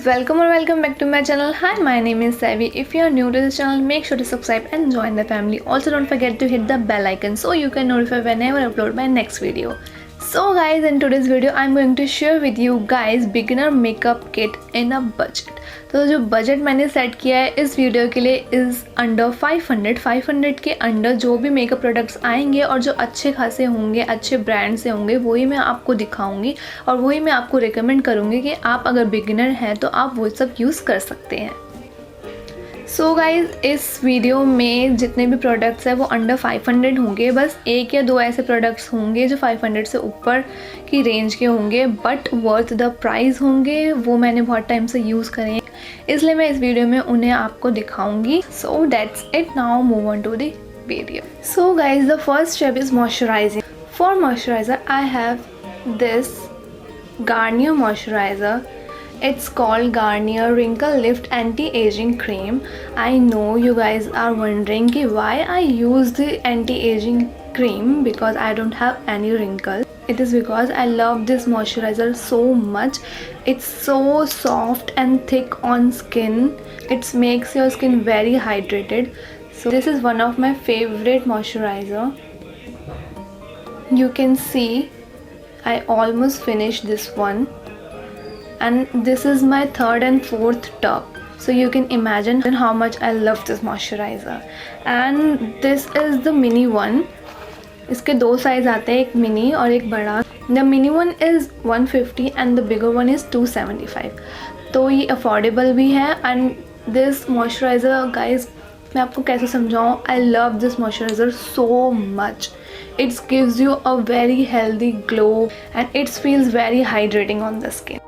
guys, welcome or welcome back to my channel. Hi, my name is Savi. If you are new to this channel, make sure to subscribe and join the family. Also don't forget to hit the bell icon so you can notify whenever I upload my next video. So guys, in today's video I'm going to share with you guys beginner makeup kit in a budget. तो जो budget मैंने set किया है इस video के लिए is under 500 के under जो भी मेकअप प्रोडक्ट्स आएंगे और जो अच्छे खासे होंगे, अच्छे ब्रांड से होंगे, वही मैं आपको दिखाऊंगी और वही मैं आपको रिकमेंड करूँगी कि आप अगर बिगिनर हैं तो आप वो सब यूज़ कर सकते हैं। सो गाइज़, इस वीडियो में जितने भी प्रोडक्ट्स हैं वो अंडर 500 होंगे। बस एक या दो ऐसे प्रोडक्ट्स होंगे जो 500 से ऊपर की रेंज के होंगे बट वर्थ द प्राइस होंगे। वो मैंने बहुत टाइम से यूज़ करे हैं, इसलिए मैं इस वीडियो में उन्हें आपको दिखाऊंगी। So that's it, now move on to the video. So guys, the first step is moisturising. For moisturiser I have this Garnier moisturiser. It's called Garnier Wrinkle Lift Anti-Aging Cream. I know you guys are wondering why I use the anti-aging cream because I don't have any wrinkles. It is because I love this moisturizer so much. It's so soft and thick on skin. It makes your skin very hydrated. So this is one of my favorite moisturizer. You can see I almost finished this one. And this is my third and fourth tub, so you can imagine how much I love this moisturizer. And this is the mini one. इसके दो size आते हैं, एक mini और एक बड़ा. The mini one is 150 and the bigger one is 275. तो ये अफोर्डेबल भी है. and this moisturizer guys, मैं आपको कैसे समझाऊँ, I love this moisturizer so much. It gives you a very healthy glow and it feels very hydrating on the skin.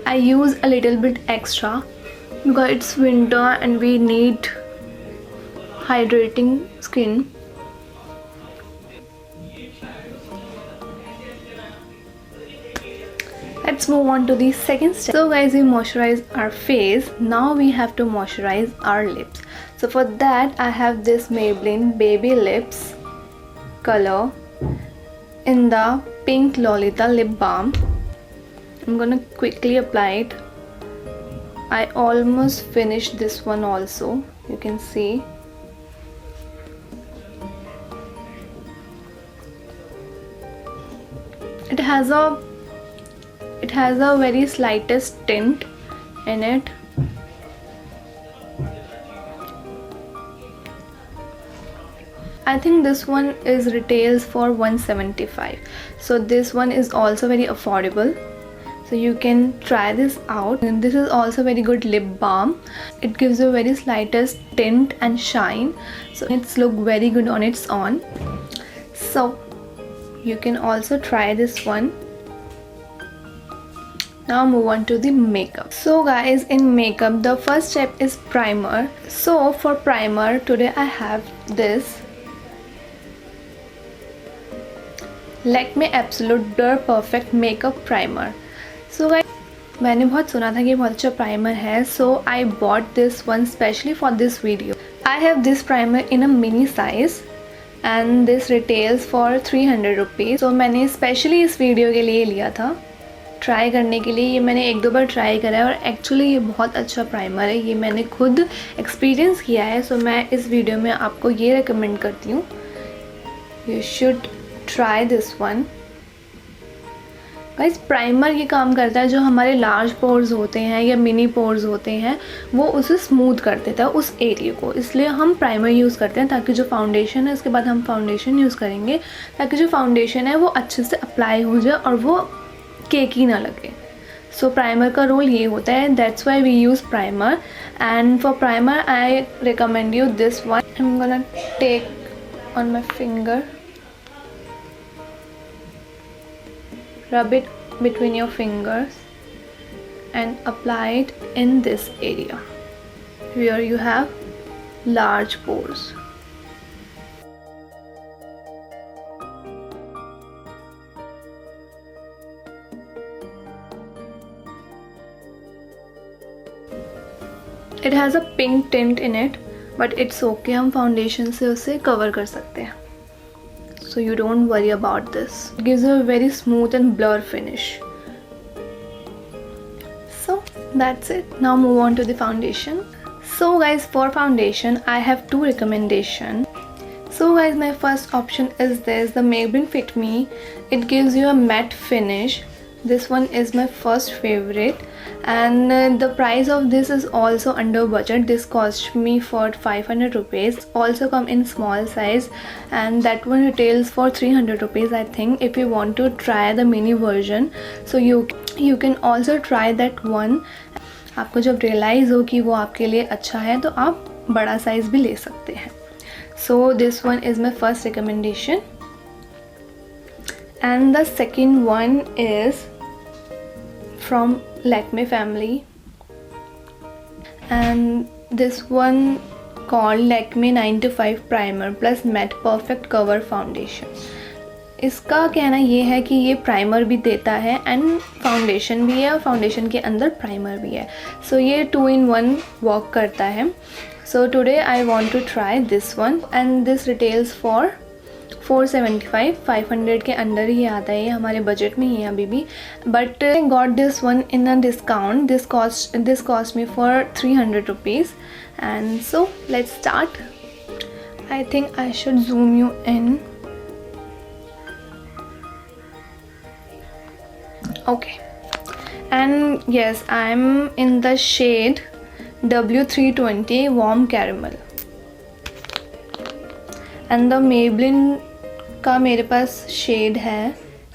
I use a little bit extra because it's winter and we need hydrating skin. Let's move on to the second step. So guys, we moisturize our face. Now we have to moisturize our lips. So for that I have this Maybelline Baby Lips color in the pink Lolita lip balm. I'm gonna quickly apply it. I almost finished this one also. You can see. It has a very slightest tint in it. I think this one is retails for 175. So this one is also very affordable. So you can try this out. And this is also very good lip balm. It gives you very slightest tint and shine, so it's look very good on its own. So you can also try this one. Now move on to the makeup. So guys, in makeup the first step is primer. So for primer today I have this Lakme Absolute Blur Perfect Makeup Primer. So guys, मैंने बहुत सुना था कि बहुत अच्छा primer है, so I bought this one specially for this video. I have this primer in a mini size and this retails for 300 rupees. So मैंने specially इस वीडियो के लिए लिया था ट्राई करने के लिए. ये मैंने एक दो बार ट्राई करा है और एक्चुअली ये बहुत अच्छा प्राइमर है. ये मैंने खुद एक्सपीरियंस किया है. सो मैं इस वीडियो में आपको ये रिकमेंड करती हूँ, you should try this one. Guys, primer ये काम करता है जो हमारे लार्ज पोर्स होते हैं या मिनी पोर्स होते हैं वो उसे स्मूथ कर देता है उस एरिया को. इसलिए हम प्राइमर यूज़ करते हैं ताकि जो फाउंडेशन है उसके बाद हम फाउंडेशन यूज़ करेंगे ताकि जो फाउंडेशन है वो अच्छे से अप्लाई हो जाए और वो केकी ना लगे. सो प्राइमर का रोल ये होता है. That's why we use primer. And for primer I recommend you this one. I am gonna take on my finger, rub it between your fingers and apply it in this area where you have large pores. It has a pink tint in it. But it's okay, हम foundation से उसे cover कर सकते हैं. So you don't worry about this. It gives you a very smooth and blur finish. So that's it. Now move on to the foundation. So guys, for foundation I have two recommendations. So guys, my first option is this, the Maybelline Fit Me. It gives you a matte finish. This one is my first favorite, and the price of this is also under budget. This cost me for 500 rupees. Also come in small size, and that one retails for 300 rupees I think. If you want to try the mini version, so you can also try that one. आपको जब realise हो कि वो आपके लिए अच्छा है तो आप बड़ा साइज़ भी ले सकते हैं. So this one is my first recommendation, and the second one is from Lakme family, and this one called Lakme 9 to 5 Primer Plus Matte Perfect Cover Foundation. इसका कहना ये है कि ये प्राइमर भी देता है एंड फाउंडेशन भी है, और फाउंडेशन के अंदर प्राइमर भी है. सो ये 2 in 1 वर्क करता है. So today I want to try this one, and this retails for 475. 500 के अंदर ही आता है, ये हमारे बजट में ही है अभी भी. But I got this one in a discount. This cost me for 300 rupees. And so let's start. I think I should zoom you in. Okay, and yes, I'm in the shade W320 Warm Caramel, and the Maybelline का मेरे पास shade है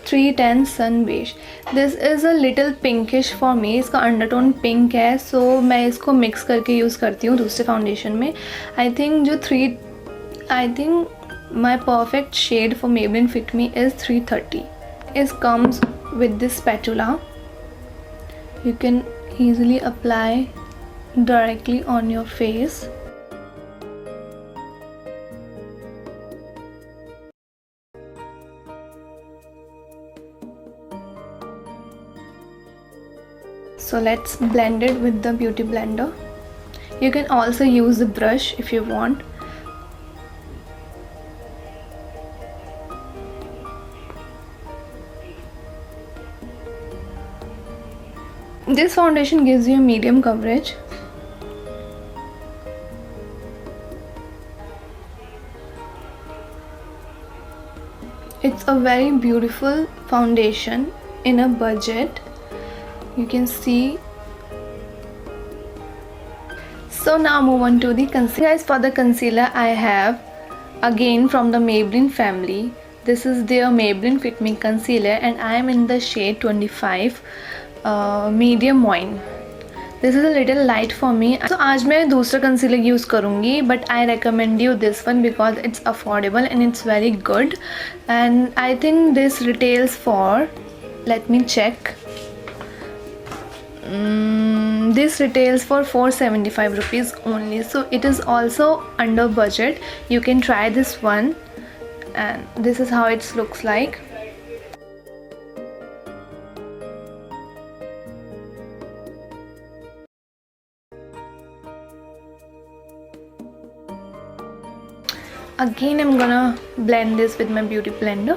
310 Sun Beige. This is a little pinkish for me. इसका undertone pink है, सो मैं इसको mix करके use करती हूँ दूसरे फाउंडेशन में. I think my perfect shade for Maybelline Fit Me is 330. It comes with this spatula. You can easily apply directly on your face. So let's blend it with the beauty blender. You can also use the brush if you want. This foundation gives you a medium coverage. It's a very beautiful foundation in a budget. You can see. So now move on to the concealer. Guys, for the concealer I have again from the Maybelline family. This is their Maybelline Fit Me concealer, and I am in the shade 25. Medium wine. This is a little light for me. तो आज मैं दूसरा concealer use करूँगी, but I recommend you this one because it's affordable and it's very good. And I think this retails for, let me check, this retails for 475 rupees only. So it is also under budget. You can try this one, and this is how it looks like. Again, I'm gonna blend this with my beauty blender.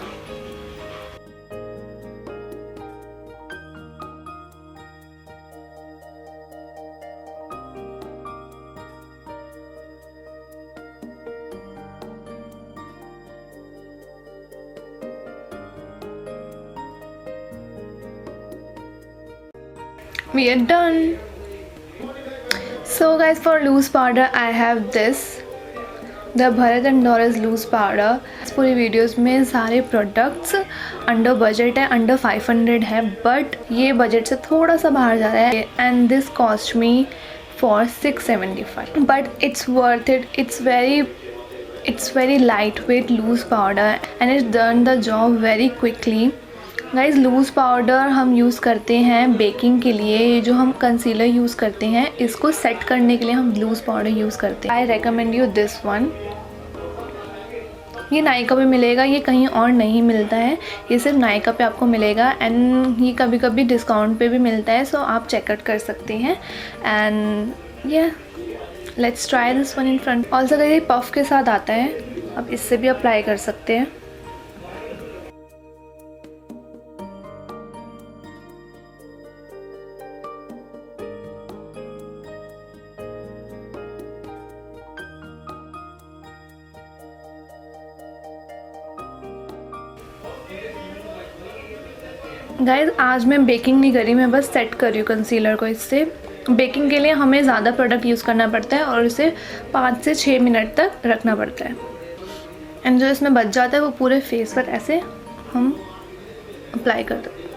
We are done. So guys, for loose powder I have this, the Bharat and Doris loose powder. इस पूरी videos में सारे products under budget है, under 500 है, but ये budget से थोड़ा सा बाहर जा रहा है. And this cost me for 675, but it's worth it. It's very light weight loose powder and it's done the job very quickly. Guys, loose powder हम यूज़ करते हैं बेकिंग के लिए. ये जो हम कंसीलर यूज़ करते हैं, इसको सेट करने के लिए हम लूज़ पाउडर यूज़ करते हैं. I recommend you this one. ये नायका पे मिलेगा, ये कहीं और नहीं मिलता है, ये सिर्फ नायका पे आपको मिलेगा. एंड ये कभी कभी डिस्काउंट पे भी मिलता है, सो आप चेकआउट कर सकते हैं. एंड ये let's try this one in front. Also guys ये पफ के साथ आता है, आप इससे भी अप्लाई कर सकते हैं। गाइस आज मैं बेकिंग नहीं करी, मैं बस सेट कर रही हूँ कंसीलर को। इससे बेकिंग के लिए हमें ज़्यादा प्रोडक्ट यूज़ करना पड़ता है और इसे 5 से 6 मिनट तक रखना पड़ता है। एंड जो इसमें बच जाता है वो पूरे फेस पर ऐसे हम अप्लाई कर देते हैं।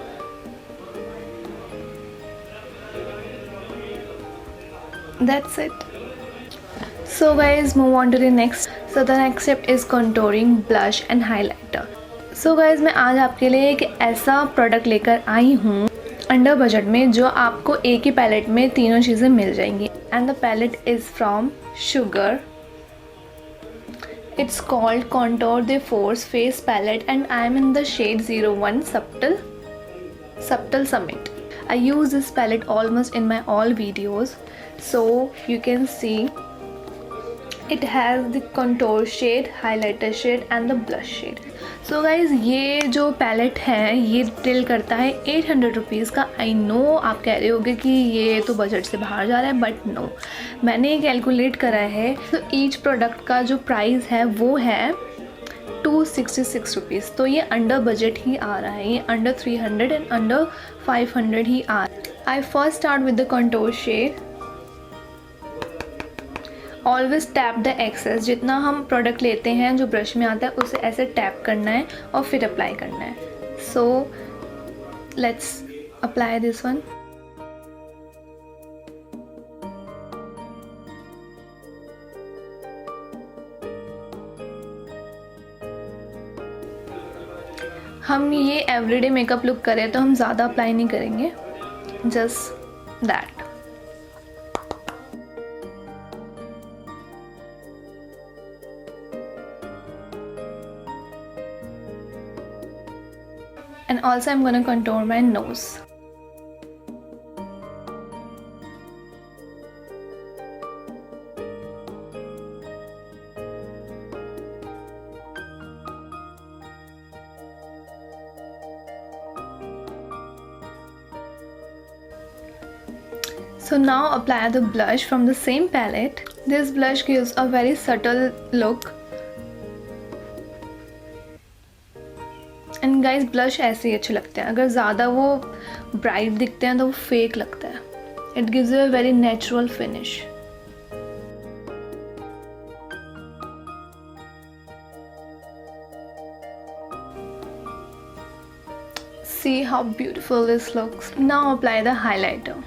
That's it. So guys, move on to the next. So the next step is contouring, blush and highlighter. So guys, मैं आज आपके लिए एक ऐसा प्रोडक्ट लेकर आई हूँ अंडर बजट में, जो आपको एक ही पैलेट में तीनों चीज़ें मिल जाएंगी। And the palette is from Sugar. It's called Contour de Force Face Palette and I am in the shade 01 Subtle Summit. I use this palette almost in my all videos, so you can see it has the contour shade, highlighter shade and the blush shade. So guys, ये जो palette है ये retail करता है 800 rupees का। I know आप कह रहे होगे कि ये तो बजट से बाहर जा रहा है, बट नो, मैंने कैलकुलेट करा है। तो ईच प्रोडक्ट का जो प्राइस है वो है 266 रुपीज़। तो ये अंडर बजट ही आ रहा है, ये अंडर 300 एंड अंडर 500 ही आ रहा है। I first start with the contour shade. Always tap the excess. जितना हम प्रोडक्ट लेते हैं जो ब्रश में आता है उसे ऐसे टैप करना है और फिर अप्लाई करना है। So let's apply this one. हम ये एवरीडे मेकअप लुक करें तो हम ज़्यादा अप्लाई नहीं करेंगे, just that. And also I'm gonna contour my nose. So now apply the blush from the same palette. This blush gives a very subtle look. And guys blush ऐसे ही अच्छे लगते हैं, अगर ज़्यादा वो ब्राइट दिखते हैं तो वो फेक लगता है। It gives you a very natural finish. See how beautiful this looks. Now apply the highlighter.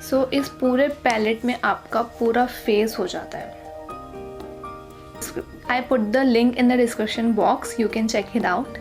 सो इस पूरे पैलेट में आपका पूरा फेस हो जाता है। I put the link in the description box, you can check it out.